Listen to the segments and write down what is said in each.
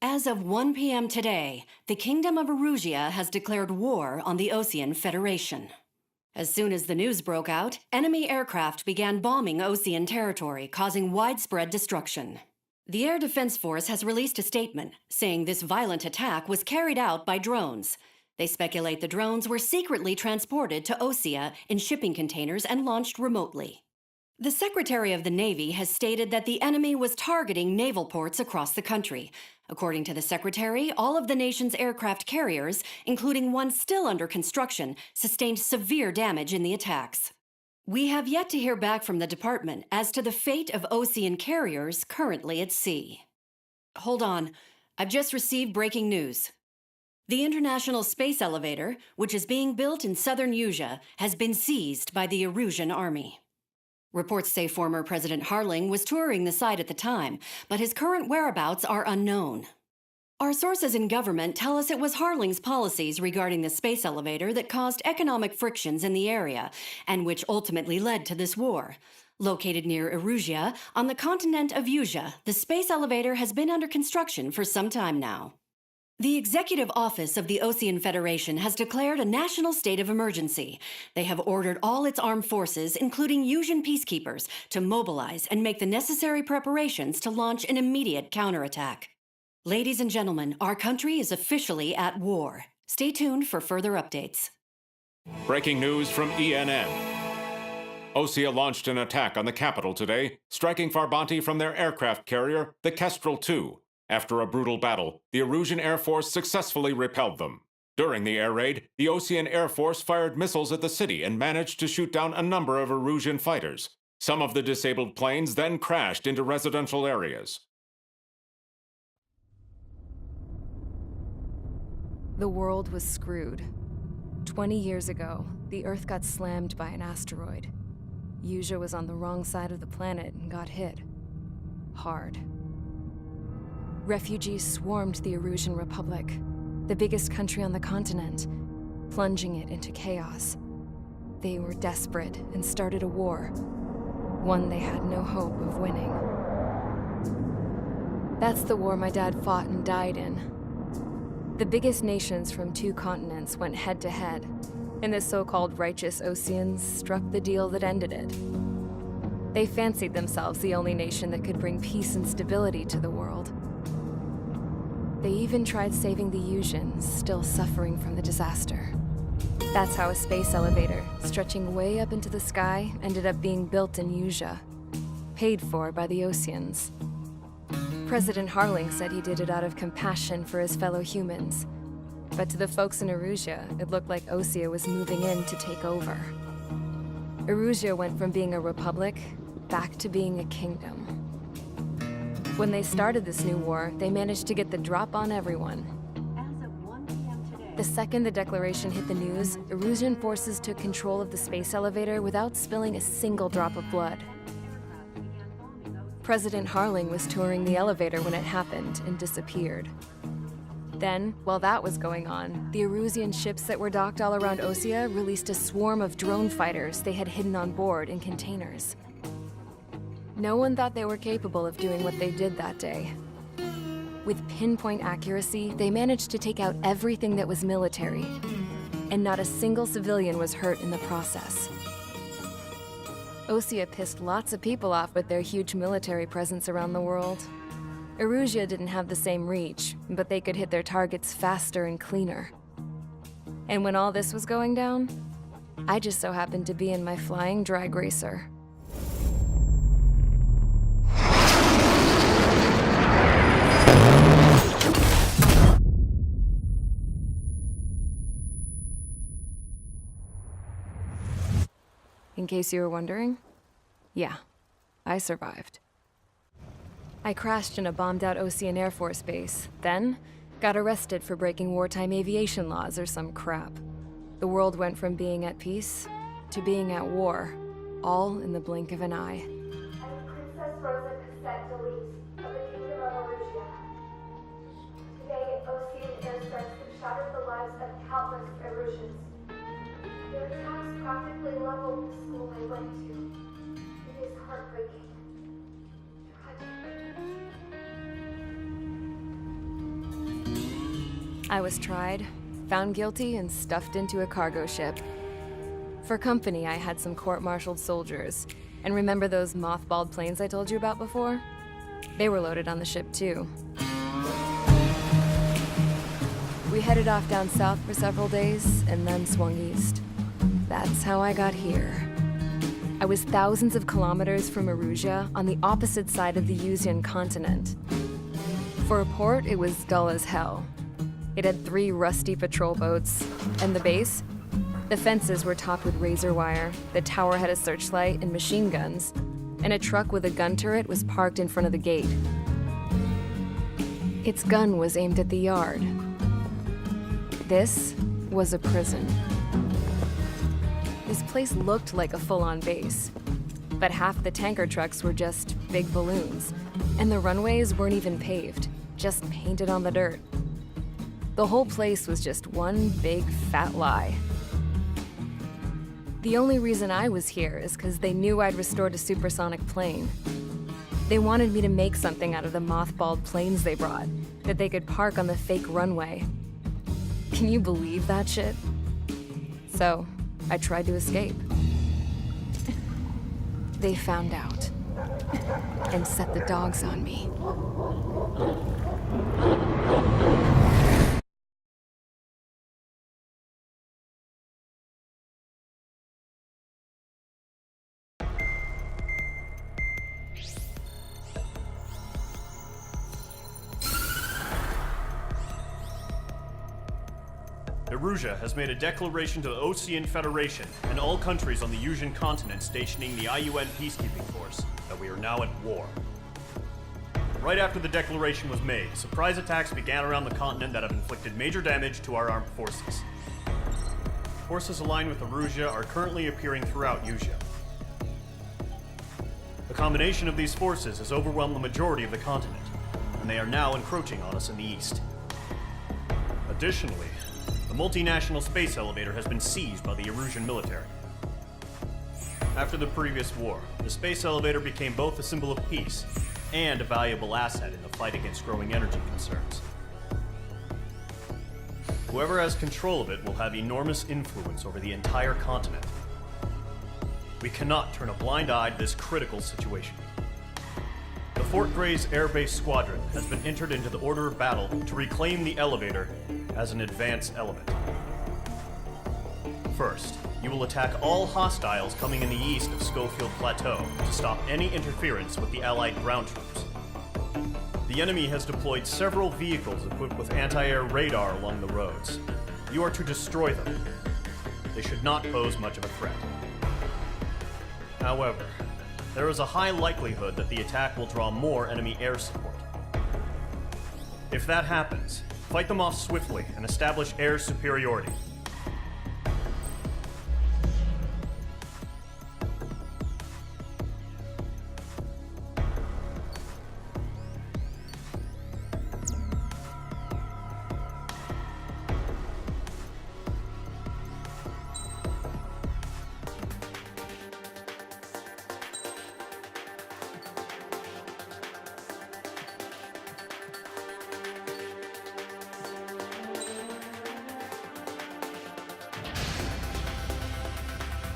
As of 1 p.m. today, the Kingdom of Erusia has declared war on the Osean Federation. As soon as the news broke out, enemy aircraft began bombing Osean territory, causing widespread destruction. The Air Defense Force has released a statement saying this violent attack was carried out by drones. They speculate the drones were secretly transported to Osea in shipping containers and launched remotely. The Secretary of the Navy has stated that the enemy was targeting naval ports across the country. According to the Secretary, all of the nation's aircraft carriers, including one still under construction, sustained severe damage in the attacks. We have yet to hear back from the department as to the fate of Osean carriers currently at sea. Hold on, I've just received breaking news. The International Space Elevator, which is being built in southern Erusia, has been seized by the Erusian army. Reports say former President Harling was touring the site at the time, but his current whereabouts are unknown. Our sources in government tell us it was Harling's policies regarding the space elevator that caused economic frictions in the area, and which ultimately led to this war. Located near Erusia, on the continent of Erusia, the space elevator has been under construction for some time now. The Executive Office of the Osean Federation has declared a national state of emergency. They have ordered all its armed forces, including Erusian peacekeepers, to mobilize and make the necessary preparations to launch an immediate counterattack. Ladies and gentlemen, our country is officially at war. Stay tuned for further updates. Breaking news from ENN. Osea launched an attack on the capital today, striking Farbanti from their aircraft carrier, the Kestrel II. After a brutal battle, the Erusian Air Force successfully repelled them. During the air raid, the Osean Air Force fired missiles at the city and managed to shoot down a number of Erusian fighters. Some of the disabled planes then crashed into residential areas. The world was screwed. 20 years ago, the Earth got slammed by an asteroid. Erusia was on the wrong side of the planet and got hit. Hard. Refugees swarmed the Erusian Republic, the biggest country on the continent, plunging it into chaos. They were desperate and started a war, one they had no hope of winning. That's the war my dad fought and died in. The biggest nations from 2 continents went head-to-head, and the so-called righteous Oseans struck the deal that ended it. They fancied themselves the only nation that could bring peace and stability to the world. They even tried saving the Erusians, still suffering from the disaster. That's how a space elevator, stretching way up into the sky, ended up being built in Erusia, paid for by the Oseans. President Harling said he did it out of compassion for his fellow humans. But to the folks in Erusia, it looked like Osea was moving in to take over. Erusia went from being a republic back to being a kingdom. When they started this new war, they managed to get the drop on everyone. As of 1 p.m. today, The second the declaration hit the news, Erusian forces took control of the space elevator without spilling a single drop of blood. President Harling was touring the elevator when it happened and disappeared. Then, while that was going on, the Erusian ships that were docked all around Osea released a swarm of drone fighters they had hidden on board in containers. No one thought they were capable of doing what they did that day. With pinpoint accuracy, they managed to take out everything that was military, and not a single civilian was hurt in the process. Osea pissed lots of people off with their huge military presence around the world. Erusia didn't have the same reach, but they could hit their targets faster and cleaner. And when all this was going down, I just so happened to be in my flying drag racer. In case you were wondering, yeah, I survived. I crashed in a bombed-out Osean Air Force base, then got arrested for breaking wartime aviation laws or some crap. The world went from being at peace to being at war, all in the blink of an eye. I'm Princess Rosa Cassette Delise of the Kingdom of Erusia. Today, Osean airstrikes have shattered the lives of countless Erusians. Their attacks practically leveled the school I went to. It is heartbreaking. Tragic. I was tried, found guilty, and stuffed into a cargo ship. For company, I had some court-martialed soldiers. And remember those mothballed planes I told you about before? They were loaded on the ship, too. We headed off down south for several days, and then swung east. That's how I got here. I was thousands of kilometers from Erusia, on the opposite side of the Yuzian continent. For a port, it was dull as hell. It had 3 rusty patrol boats, and the base? The fences were topped with razor wire, the tower had a searchlight and machine guns, and a truck with a gun turret was parked in front of the gate. Its gun was aimed at the yard. This was a prison. This place looked like a full-on base, but half the tanker trucks were just big balloons, and the runways weren't even paved, just painted on the dirt. The whole place was just one big fat lie. The only reason I was here is because they knew I'd restored a supersonic plane. They wanted me to make something out of the mothballed planes they brought, that they could park on the fake runway. Can you believe that shit? So, I tried to escape. They found out, and set the dogs on me. Erusia has made a declaration to the Ocean Federation and all countries on the Yuzian continent stationing the IUN peacekeeping force that we are now at war. Right after the declaration was made, surprise attacks began around the continent that have inflicted major damage to our armed forces. Forces aligned with Erusia are currently appearing throughout Yusia. The combination of these forces has overwhelmed the majority of the continent, and they are now encroaching on us in the east. Additionally, the multinational space elevator has been seized by the Erusian military. After the previous war, the space elevator became both a symbol of peace and a valuable asset in the fight against growing energy concerns. Whoever has control of it will have enormous influence over the entire continent. We cannot turn a blind eye to this critical situation. The Fort Gray's Air Base Squadron has been entered into the order of battle to reclaim the elevator as an advance element. First, you will attack all hostiles coming in the east of Schofield Plateau to stop any interference with the Allied ground troops. The enemy has deployed several vehicles equipped with anti-air radar along the roads. You are to destroy them. They should not pose much of a threat. However, there is a high likelihood that the attack will draw more enemy air support. If that happens, fight them off swiftly and establish air superiority.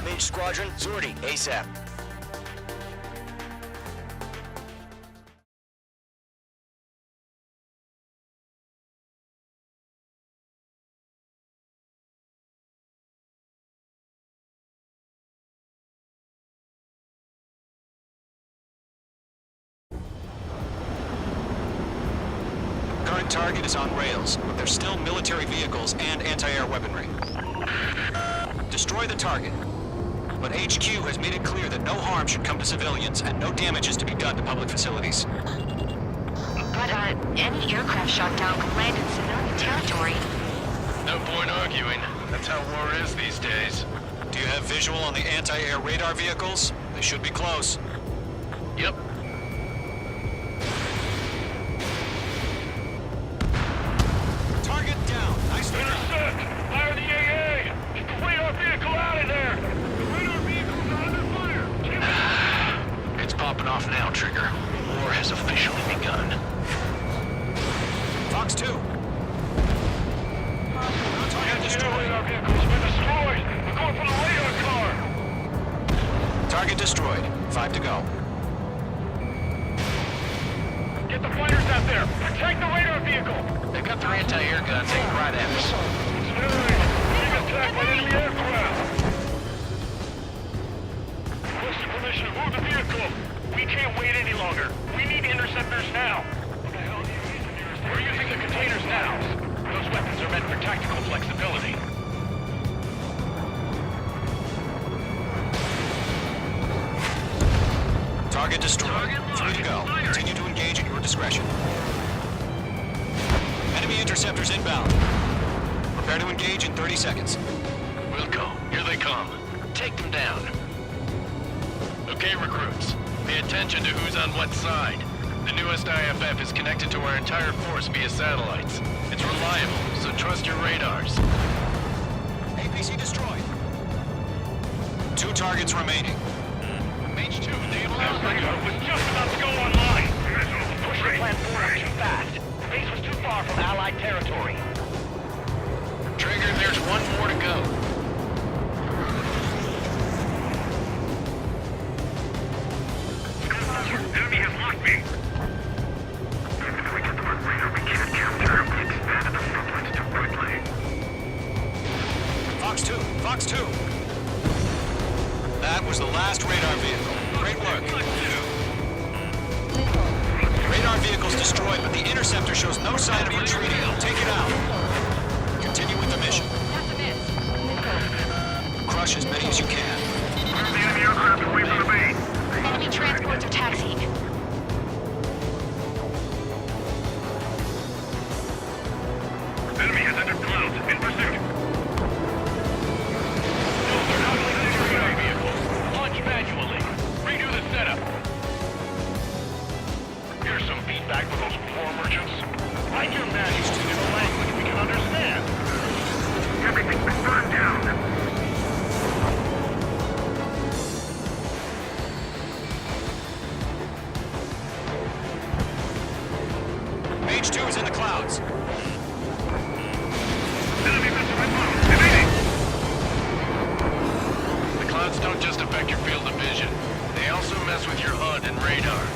Mage Squadron, Zordy, ASAP. Current target is on rails, but there's still military vehicles and anti-air weaponry. Destroy the target. But HQ has made it clear that no harm should come to civilians and no damage is to be done to public facilities. But, any aircraft shot down could land in civilian territory. No point arguing. That's how war is these days. Do you have visual on the anti-air radar vehicles? They should be close. Yep. Target down. Nicely done. Understood! Fire the AA! Get the radar vehicle out of there! The radar vehicle's under fire! It's popping off now, Trigger. War has officially begun. Fox 2. Radar vehicle's been destroyed. We're going for the radar car. Target destroyed. 5 to go. Get the fighters out there. Protect the radar vehicle. They've got their anti-air guns aimed right at us. Being attacked by enemy aircraft. What's your permission to move the vehicle? We can't wait any longer. We need interceptors now. What the hell are you using yours? We're using the containers now. Those weapons are meant for tactical flexibility. Target destroyed. 3 to go. Continue to engage at your discretion. Enemy interceptors inbound. Prepare to engage in 30 seconds. We'll go. Here they come. Take them down. Okay, recruits. Pay attention to who's on what side. The newest IFF is connected to our entire force via satellites. It's reliable, so trust your radars. APC destroyed. 2 targets remaining. H2, enable That radar was just about to go online. Push the plant forward too fast. The base was too far from Allied territory. Trigger, there's one more to go. Enemy has locked me. If we get the radar, we can't capture him. We expanded the front too quickly. Fox 2. Fox 2. That was the last radar vehicle. Great work. Radar vehicle's destroyed, but the interceptor shows no sign of retreating. Take it out. Continue with the mission. Crush as many as you can. Move the enemy aircraft away from the base. Enemy transports are taxiing. Enemy has entered clouds. In pursuit. Launch manually. Redo the setup. Here's some feedback for those floor merchants. Write your manuals in a language we can understand. Everything's been burned down. Mage 2 is in the clouds. Enemy missile inbound. Evading. The clouds don't just affect your field of vision. They also mess with your HUD and radar.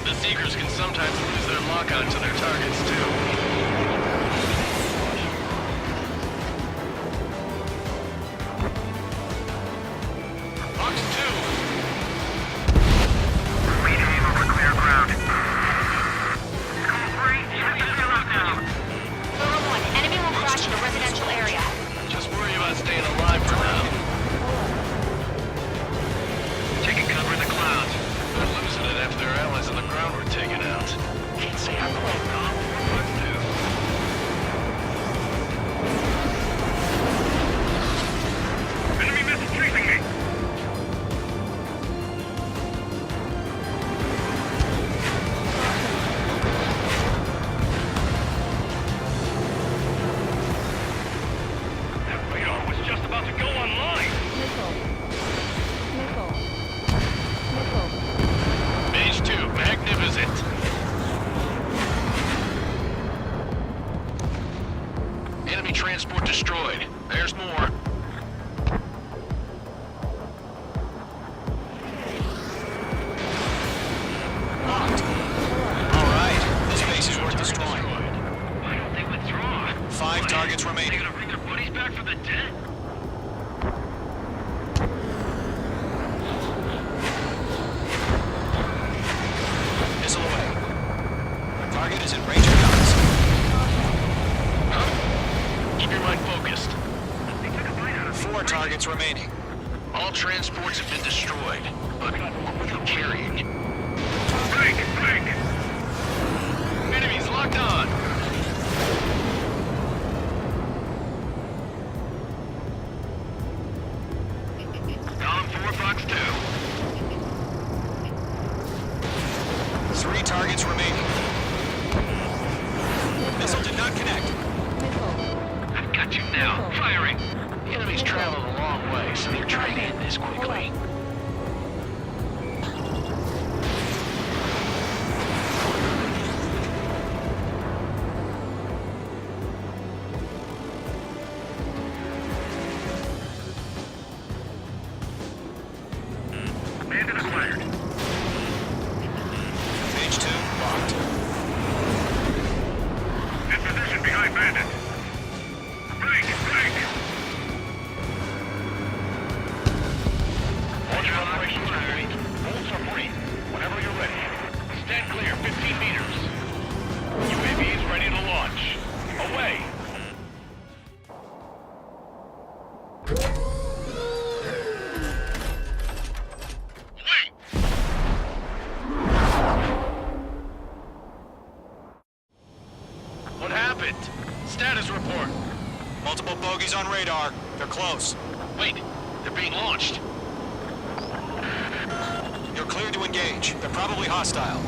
The Seekers can sometimes lose their lock-on to their targets, too. Fox 2! We aim over clear ground. Call 3. Shut the hell up now. Photo 1, enemy will crash in a residential area. Just worry about staying alive for now. Taking cover in the clouds. They're losing it after their allies on the ground were taken out. Can't say I'm alone, Tom. What to do? Enemy missile chasing me. That radar was just about to go online. Mage 2, magnificent. Enemy transport destroyed. There's more. Locked. All right. This base is worth destroying. Why don't they withdraw? 5 targets They remaining. gonna bring their buddies back from the dead? Missile away. Target is in range of guns. Keep your mind focused. They took a bite out of 4 targets remaining. All transports have been destroyed. But what were they carrying? Break! Break! Enemies locked on! Down 4, Fox 2. 3 targets remaining. Missile did not connect. I've got you now. Firing! The enemy's traveled a long way, so they're trying to end this quickly. bandit. Break! Launcher operations complete. Bolts are free. Whenever you're ready. Stand clear, 15 meters. UAVs ready to launch. Away! What happened? Status report. Multiple bogies on radar. They're close. Wait, they're being launched. You're cleared to engage. They're probably hostile.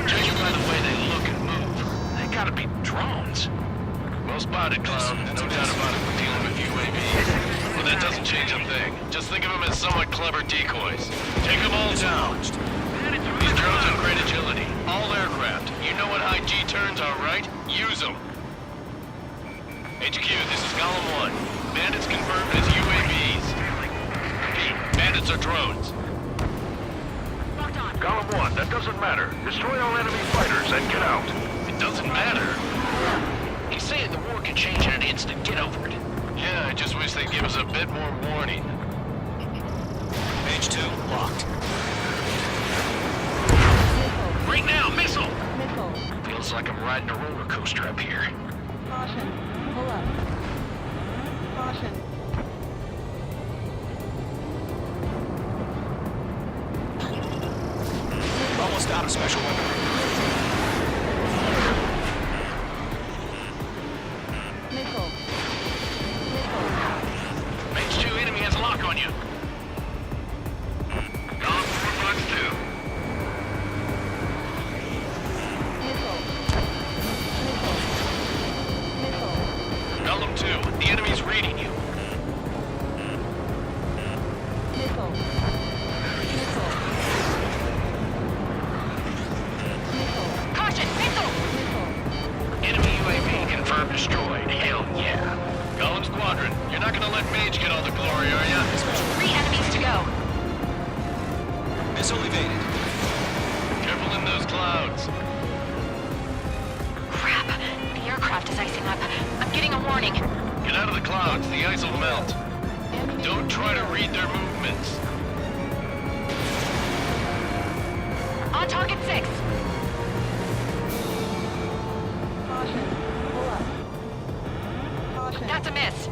Judging by the way they look and move, they gotta be drones. Well spotted, Cloud. No doubt about it. We're dealing with UAVs. But that doesn't change a thing. Just think of them as somewhat clever decoys. Take them all down. These drones have great agility. All aircraft. You know what high G turns are, right? Use them. HQ, this is Column 1. Bandits confirmed as UAVs. Repeat, bandits are drones. Column 1, that doesn't matter. Destroy all enemy fighters and get out. It doesn't matter. He's saying the war can change in an instant. Get over it. Yeah, I just wish they'd give us a bit more warning. Page 2, locked. Right now, missile! Missile. Feels like I'm riding a roller coaster up here. Caution. Pull up. Caution. We're almost out of special weaponry. Missile. Page 2, enemy has a lock on you. Column 4, box 2. Column 2, the enemy's reading you. Caution, missile! Enemy UAV confirmed destroyed. Hell yeah. Column Squadron, you're not gonna let Mage get all the glory, are ya? 3 enemies to go. Missile evaded. Careful in those clouds. Crap, the aircraft is icing up. I'm getting a warning. Get out of the clouds, the ice will melt. Don't try to read their movements. On target 6. That's a miss.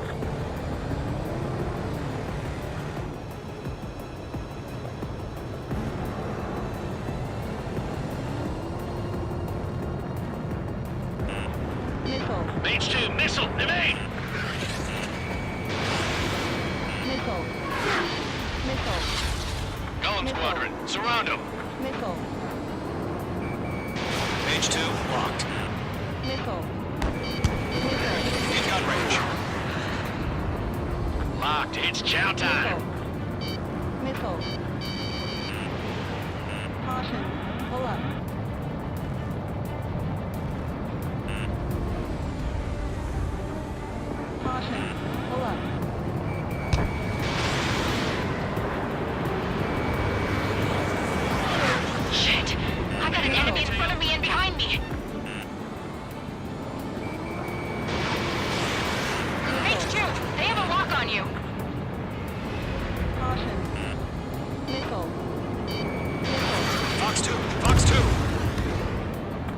Page 2, missile, evade! Column Squadron, surround them. Page 2, locked. In gun range. Locked, it's chow time. Caution. Pull up. Caution. Pull up. Shit! I got an enemy in front of me and behind me. Page 2, they have a lock on you. Caution. Missile. Fox 2, Fox 2.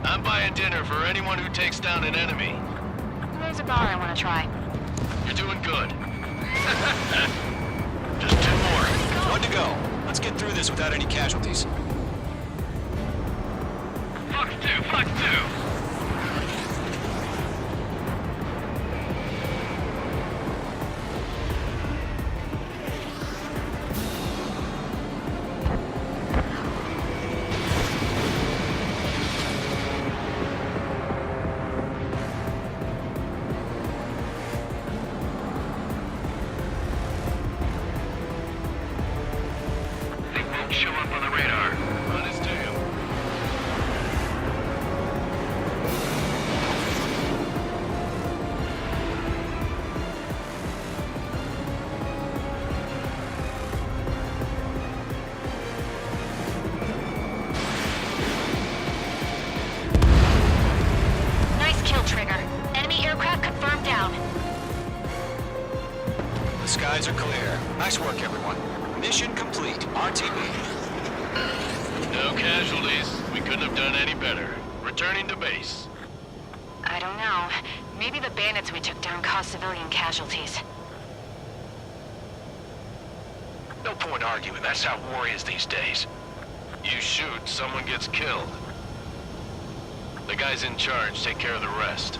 I'm buying dinner for anyone who takes down an enemy. There's a bar I want to try. You're doing good. Just 2 more. One to go. Let's get through this without any casualties. Fox 2, Fox 2. They won't show up on the radar. Run his tail. skies are clear. Nice work, everyone. Mission complete. RTB. No casualties. We couldn't have done any better. Returning to base. I don't know. Maybe the bandits we took down caused civilian casualties. No point arguing. That's how war is these days. You shoot, someone gets killed. The guys in charge take care of the rest.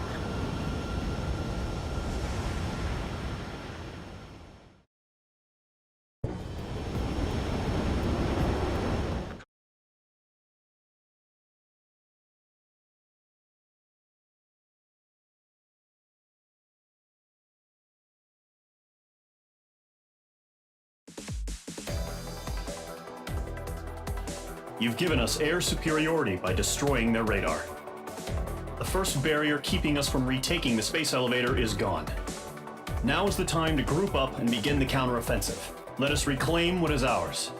You've given us air superiority by destroying their radar. The first barrier keeping us from retaking the space elevator is gone. Now is the time to group up and begin the counteroffensive. Let us reclaim what is ours.